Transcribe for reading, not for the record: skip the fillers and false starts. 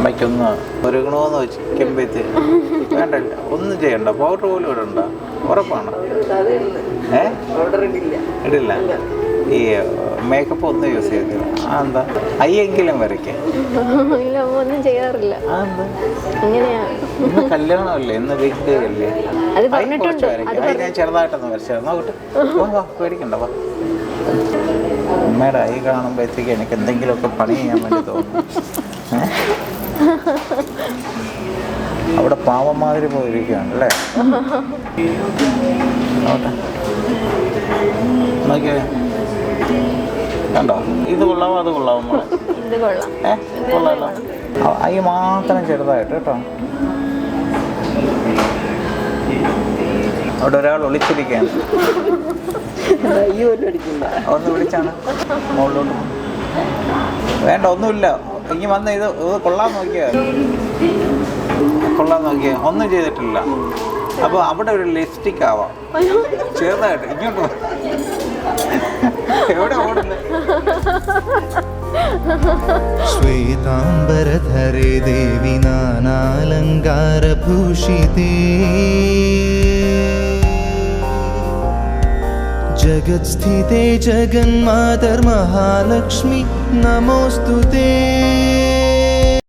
അമ്മയ്ക്കൊന്ന് ഒരുങ്ങണമെന്ന് വെക്കുമ്പോഴത്തേ വേണ്ടല്ല, ഒന്നും ചെയ്യണ്ട, പൗഡർ പോലും ഇടണ്ട. ഉറപ്പാണ്? ഇടില്ല. ഈ മേക്കപ്പ് ഒന്നും യൂസ് ചെയ്തില്ല. ആ എന്താ? അയ്യെങ്കിലും വരയ്ക്കേ? ഒന്നും ചെയ്യാറില്ല. ഇന്ന് കല്യാണമല്ലേ, ഇന്ന് വീക്ക് ഡേ അല്ലേ? കുറച്ച് വരയ്ക്കും. അത് ഞാൻ ചെറുതായിട്ടൊന്ന് വരച്ചായിരുന്നു. നോക്കട്ടെ, പേടിക്കണ്ട. അമ്മയുടെ ഐ കാണുമ്പോഴത്തേക്ക് എനിക്ക് എന്തെങ്കിലുമൊക്കെ പണി ചെയ്യാൻ വേണ്ടി തോന്നുന്നു. അവിടെ പാവമാതിരി പോയിരിക്കുകയാണ് അല്ലേ? നോക്കിയേ, കണ്ടോ? ഇത് കൊള്ളാമോ അത് കൊള്ളാമോ? കൊള്ളാമല്ലോ. ഐ മാത്രം ചെറുതായിട്ട് കേട്ടോ. അവിടെ ഒരാൾ ഒളിച്ചിരിക്കുകയാണ്. ഒന്ന് വിളിച്ചാണ് മുകളിലോട്ട്. വേണ്ട, ഒന്നുമില്ല. ഇനി വന്ന് ഇത് കൊള്ളാൻ നോക്കിയാ ഒന്നും ചെയ്തിട്ടില്ല. അപ്പോൾ അവിടെ ഒരു ലിപ്സ്റ്റിക് ആവാം ചെറുതായിട്ട്. ഇങ്ങോട്ട് എവിടെ ഓടുന്നു? ശ്വേതാംബരധരേ ദേവി നാനാലങ്കാരഭൂഷിതേ ജഗത്സ്ഥിതേ ജഗന്മാതർമഹാലക്ഷ്മി നമോസ്തുതേ.